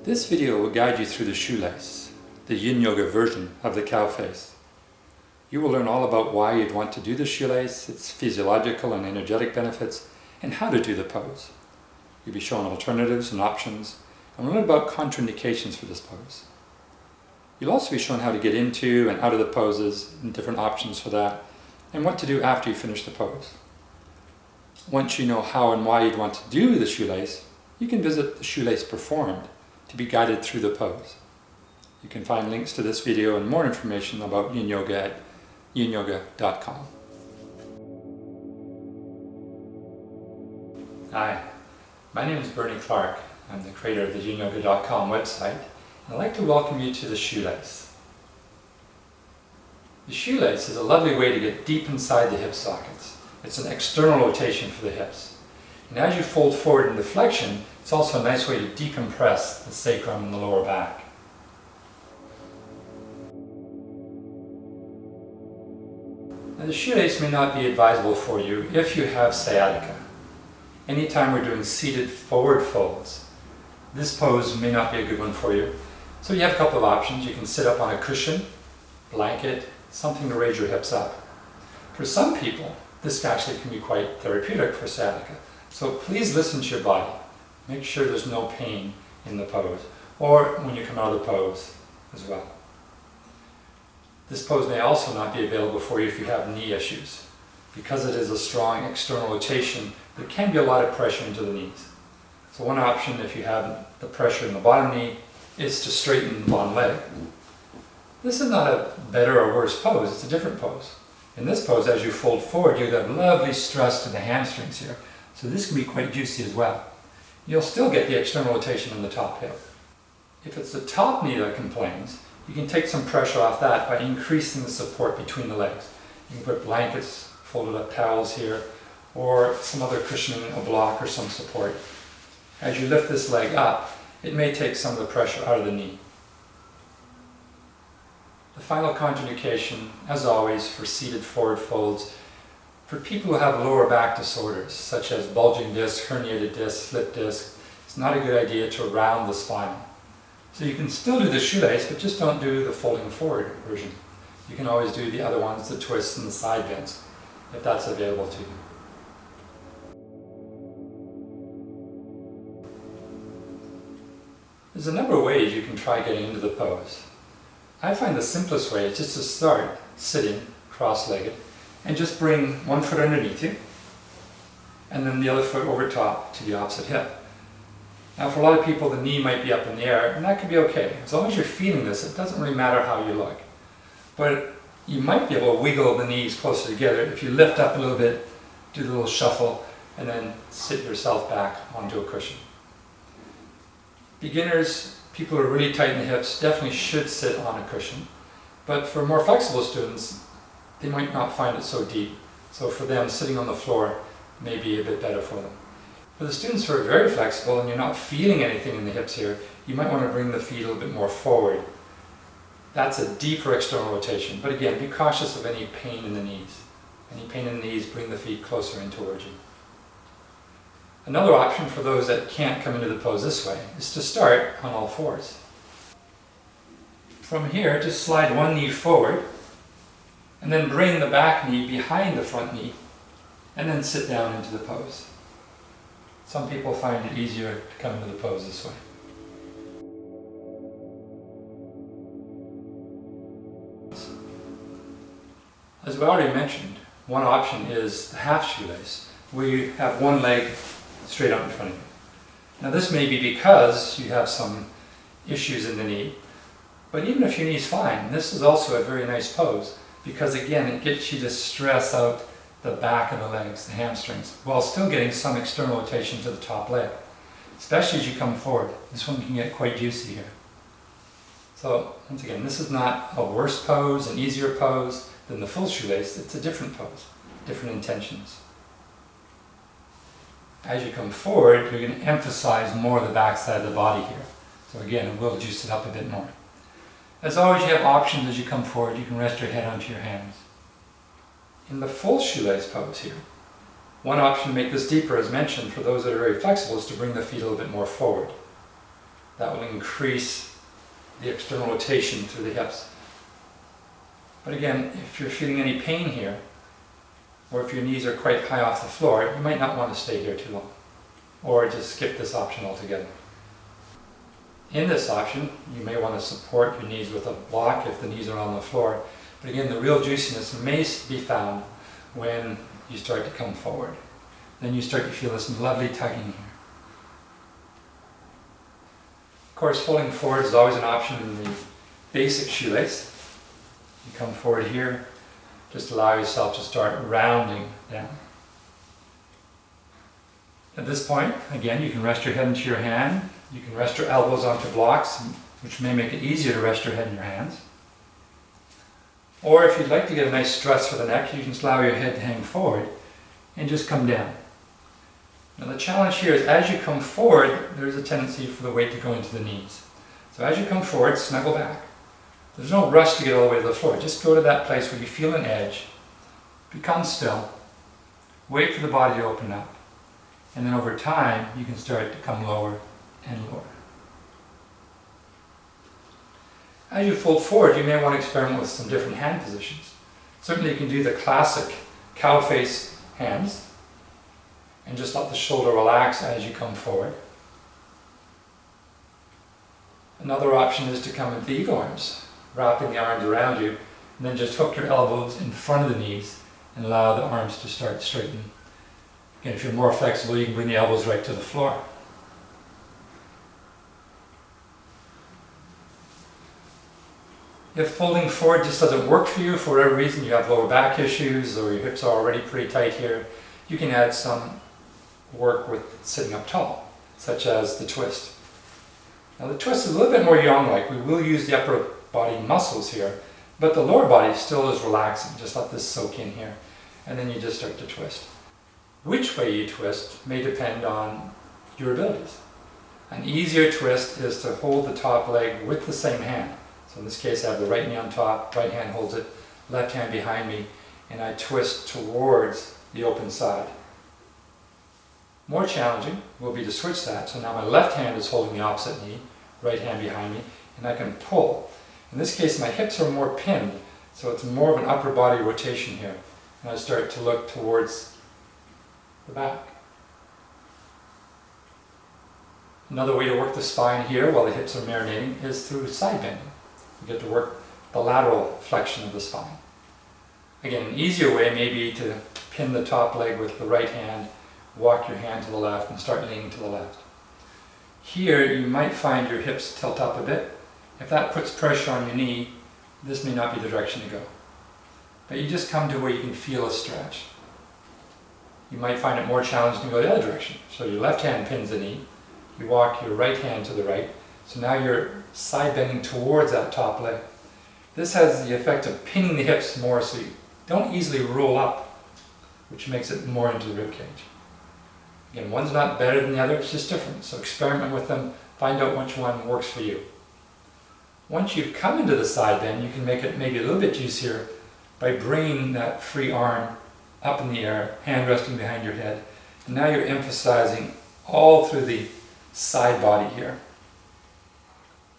This video will guide you through the shoelace, the yin yoga version of the cow face. You will learn all about why you'd want to do the shoelace, its physiological and energetic benefits, and how to do the pose. You'll be shown alternatives and options, and learn about contraindications for this pose. You'll also be shown how to get into and out of the poses, and different options for that, and what to do after you finish the pose. Once you know how and why you'd want to do the shoelace, you can visit the Shoelace Performed to be guided through the pose. You can find links to this video and more information about yin yoga at yinyoga.com. Hi, my name is Bernie Clark. I'm the creator of the yinyoga.com website, and I'd like to welcome you to the shoelace. The shoelace is a lovely way to get deep inside the hip sockets. It's an external rotation for the hips. And as you fold forward in the flexion, it's also a nice way to decompress the sacrum and the lower back. Now, the shoelace may not be advisable for you if you have sciatica. Anytime we're doing seated forward folds, this pose may not be a good one for you. So you have a couple of options. You can sit up on a cushion, blanket, something to raise your hips up. For some people, this actually can be quite therapeutic for sciatica. So please listen to your body. Make sure there's no pain in the pose, or when you come out of the pose as well. This pose may also not be available for you if you have knee issues. Because it is a strong external rotation, there can be a lot of pressure into the knees. So one option, if you have the pressure in the bottom knee, is to straighten the bottom leg. This is not a better or worse pose, it's a different pose. In this pose, as you fold forward, you have lovely stress to the hamstrings here. So this can be quite juicy as well. You'll still get the external rotation in the top hip. If it's the top knee that complains, you can take some pressure off that by increasing the support between the legs. You can put blankets, folded up towels here, or some other cushioning, a block or some support. As you lift this leg up, it may take some of the pressure out of the knee. The final contraindication, as always, for seated forward folds, for people who have lower back disorders, such as bulging disc, herniated disc, slip disc, it's not a good idea to round the spine. So you can still do the shoelace, but just don't do the folding forward version. You can always do the other ones, the twists and the side bends, if that's available to you. There's a number of ways you can try getting into the pose. I find the simplest way is just to start sitting cross-legged and just bring one foot underneath you and then the other foot over top to the opposite hip. Now for a lot of people the knee might be up in the air, and that could be okay. As long as you're feeling this, it doesn't really matter how you look. But you might be able to wiggle the knees closer together if you lift up a little bit, do the little shuffle, and then sit yourself back onto a cushion. Beginners, people who are really tight in the hips, definitely should sit on a cushion. But for more flexible students, they might not find it so deep. So for them, sitting on the floor may be a bit better for them. For the students who are very flexible and you're not feeling anything in the hips here, you might want to bring the feet a little bit more forward. That's a deeper external rotation. But again, be cautious of any pain in the knees. Any pain in the knees, bring the feet closer in towards you. Another option for those that can't come into the pose this way is to start on all fours. From here, just slide one knee forward, and then bring the back knee behind the front knee, and then sit down into the pose. Some people find it easier to come into the pose this way. As we already mentioned, one option is the half shoelace, where you have one leg straight out in front of you. Now this may be because you have some issues in the knee, but even if your knee's fine, this is also a very nice pose, because again, it gets you to stress out the back of the legs, the hamstrings, while still getting some external rotation to the top leg. Especially as you come forward. This one can get quite juicy here. So, once again, this is not a worse pose, an easier pose than the full shoelace. It's a different pose, different intentions. As you come forward, you're going to emphasize more the back side of the body here. So again, it will juice it up a bit more. As always, you have options as you come forward. You can rest your head onto your hands. In the full shoelace pose here, one option to make this deeper, as mentioned, for those that are very flexible, is to bring the feet a little bit more forward. That will increase the external rotation through the hips. But again, if you're feeling any pain here, or if your knees are quite high off the floor, you might not want to stay here too long, or just skip this option altogether. In this option, you may want to support your knees with a block if the knees are on the floor. But again, the real juiciness may be found when you start to come forward. Then you start to feel this lovely tugging here. Of course, folding forward is always an option in the basic shoelace. You come forward here, just allow yourself to start rounding down. At this point, again, you can rest your head into your hand. You can rest your elbows onto blocks, which may make it easier to rest your head in your hands. Or if you'd like to get a nice stress for the neck, you can just allow your head to hang forward and just come down. Now the challenge here is as you come forward, there's a tendency for the weight to go into the knees. So as you come forward, snuggle back. There's no rush to get all the way to the floor. Just go to that place where you feel an edge, become still, wait for the body to open up, and then over time you can start to come lower and lower. As you fold forward, you may want to experiment with some different hand positions. Certainly you can do the classic cow face hands and just let the shoulder relax as you come forward. Another option is to come into the eagle arms, wrapping the arms around you, and then just hook your elbows in front of the knees and allow the arms to start straightening. Again, if you're more flexible, you can bring the elbows right to the floor. If folding forward just doesn't work for you, for whatever reason, you have lower back issues or your hips are already pretty tight here, you can add some work with sitting up tall, such as the twist. Now the twist is a little bit more yang-like. We will use the upper body muscles here, but the lower body still is relaxing. Just let this soak in here, and then you just start to twist. Which way you twist may depend on your abilities. An easier twist is to hold the top leg with the same hand. So in this case I have the right knee on top, right hand holds it, left hand behind me, and I twist towards the open side. More challenging will be to switch that. So now my left hand is holding the opposite knee, right hand behind me, and I can pull. In this case my hips are more pinned, so it's more of an upper body rotation here. And I start to look towards the back. Another way to work the spine here while the hips are marinating is through side bending. You get to work the lateral flexion of the spine. Again, an easier way may be to pin the top leg with the right hand, walk your hand to the left and start leaning to the left. Here you might find your hips tilt up a bit. If that puts pressure on your knee, this may not be the direction to go. But you just come to where you can feel a stretch. You might find it more challenging to go the other direction. So your left hand pins the knee, you walk your right hand to the right, so now you're side bending towards that top leg. This has the effect of pinning the hips more so you don't easily roll up, which makes it more into the rib cage. Again, one's not better than the other, it's just different. So experiment with them, find out which one works for you. Once you've come into the side bend, you can make it maybe a little bit juicier by bringing that free arm up in the air, hand resting behind your head. And now you're emphasizing all through the side body here.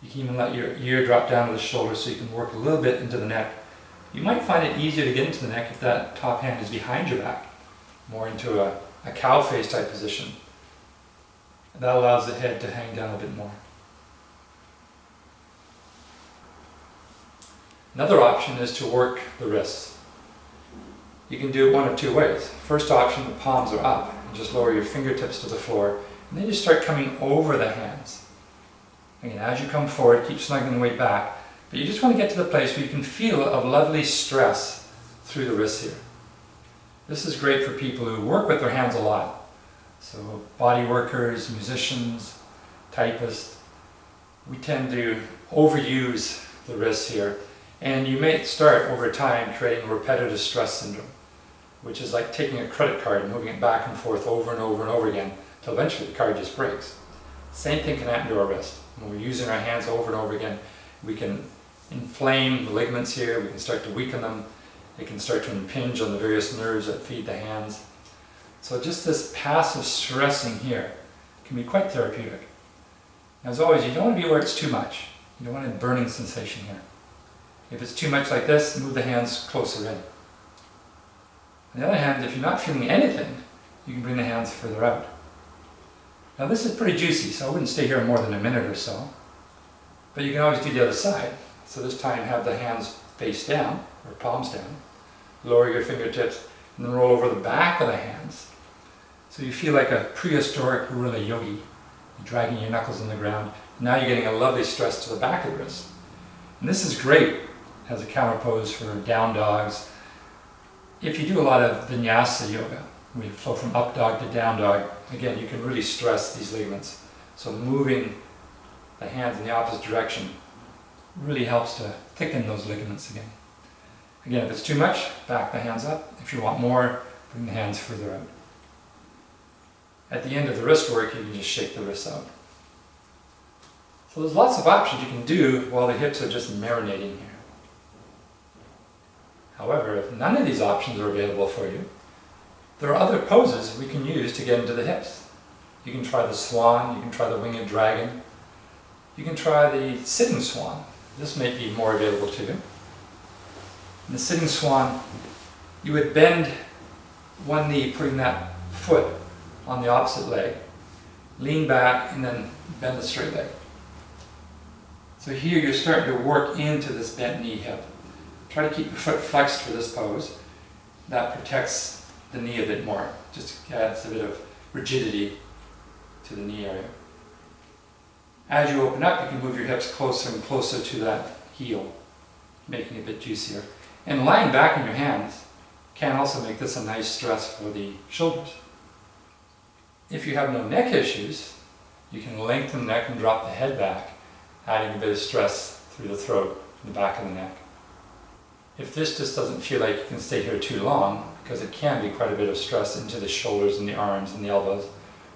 You can even let your ear drop down to the shoulder so you can work a little bit into the neck. You might find it easier to get into the neck if that top hand is behind your back, more into a cow face type position. And that allows the head to hang down a bit more. Another option is to work the wrists. You can do it one of two ways. First option, the palms are up, and just lower your fingertips to the floor, and then you start coming over the hands. Again, as you come forward, keep snuggling the weight back, but you just want to get to the place where you can feel a lovely stress through the wrists here. This is great for people who work with their hands a lot. So body workers, musicians, typists, we tend to overuse the wrists here. And you may start over time creating repetitive stress syndrome, which is like taking a credit card and moving it back and forth over and over and over again until eventually the card just breaks. Same thing can happen to our wrist. When we're using our hands over and over again, we can inflame the ligaments here, we can start to weaken them, it can start to impinge on the various nerves that feed the hands. So just this passive stressing here can be quite therapeutic. As always, you don't want to be where it's too much. You don't want a burning sensation here. If it's too much like this, move the hands closer in. On the other hand, if you're not feeling anything, you can bring the hands further out. Now this is pretty juicy, so I wouldn't stay here more than a minute or so. But you can always do the other side. So this time have the hands face down, or palms down. Lower your fingertips, and then roll over the back of the hands. So you feel like a prehistoric gorilla yogi. You're dragging your knuckles on the ground. Now you're getting a lovely stress to the back of the wrist. And this is great as a counter pose for down dogs. If you do a lot of vinyasa yoga, where you flow from up dog to down dog, again, you can really stress these ligaments. So moving the hands in the opposite direction really helps to thicken those ligaments again. Again, if it's too much, back the hands up. If you want more, bring the hands further out. At the end of the wrist work, you can just shake the wrists out. So there's lots of options you can do while the hips are just marinating here. However, if none of these options are available for you, there are other poses we can use to get into the hips. You can try the swan, you can try the winged dragon, you can try the sitting swan. This may be more available to you. In the sitting swan, you would bend one knee, putting that foot on the opposite leg, lean back, and then bend the straight leg. So here you're starting to work into this bent knee hip. Try to keep your foot flexed for this pose. That protects the knee a bit more. Just adds a bit of rigidity to the knee area. As you open up, you can move your hips closer and closer to that heel, making it a bit juicier. And lying back in your hands can also make this a nice stress for the shoulders. If you have no neck issues, you can lengthen the neck and drop the head back, adding a bit of stress through the throat and the back of the neck. If this just doesn't feel like you can stay here too long, because it can be quite a bit of stress into the shoulders and the arms and the elbows,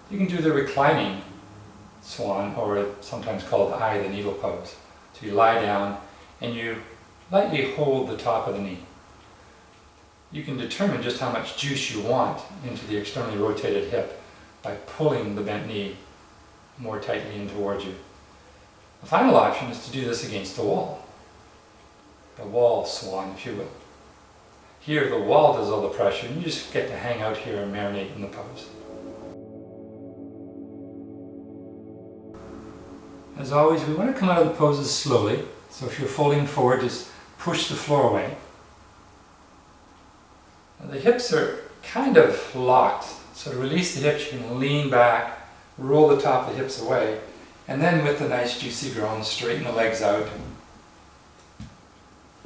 you can do the reclining swan, or sometimes called the eye of the needle pose. So you lie down and you lightly hold the top of the knee. You can determine just how much juice you want into the externally rotated hip by pulling the bent knee more tightly in towards you. The final option is to do this against the wall. The wall swan, if you will. Here the wall does all the pressure and you just get to hang out here and marinate in the pose. As always, we want to come out of the poses slowly. So if you're folding forward, just push the floor away. Now the hips are kind of locked. So to release the hips, you can lean back, roll the top of the hips away, and then with the nice juicy groan, straighten the legs out.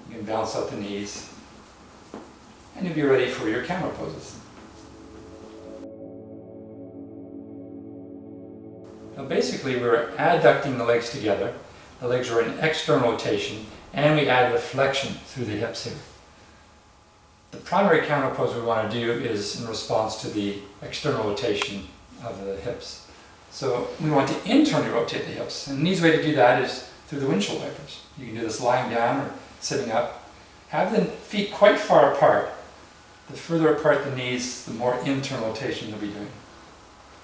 You can balance out the knees, and you'll be ready for your camera poses. Now basically we're adducting the legs together. The legs are in external rotation, and we add a flexion through the hips here. The primary counter pose we want to do is in response to the external rotation of the hips. So we want to internally rotate the hips, and an easy way to do that is through the windshield wipers. You can do this lying down or sitting up. Have the feet quite far apart. The further apart the knees, the more internal rotation you'll be doing.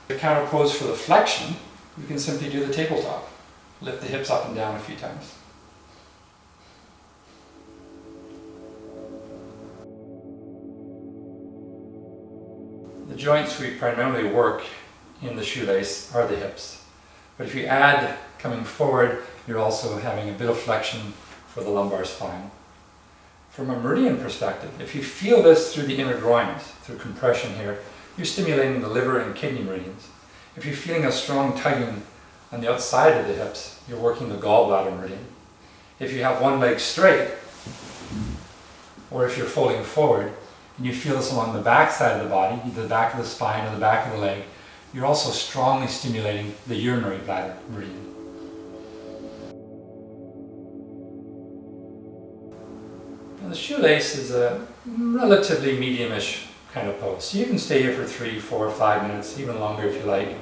The counter pose for the flexion, you can simply do the tabletop. Lift the hips up and down a few times. The joints we primarily work in the shoelace are the hips. But if you add coming forward, you're also having a bit of flexion for the lumbar spine. From a meridian perspective, if you feel this through the inner groins, through compression here, you're stimulating the liver and kidney meridians. If you're feeling a strong tugging on the outside of the hips, you're working the gallbladder meridian. If you have one leg straight, or if you're folding forward, and you feel this along the back side of the body, either the back of the spine or the back of the leg, you're also strongly stimulating the urinary bladder meridian. Now the shoelace is a relatively medium-ish kind of pose. So you can stay here for 3, 4, 5 minutes, even longer if you like.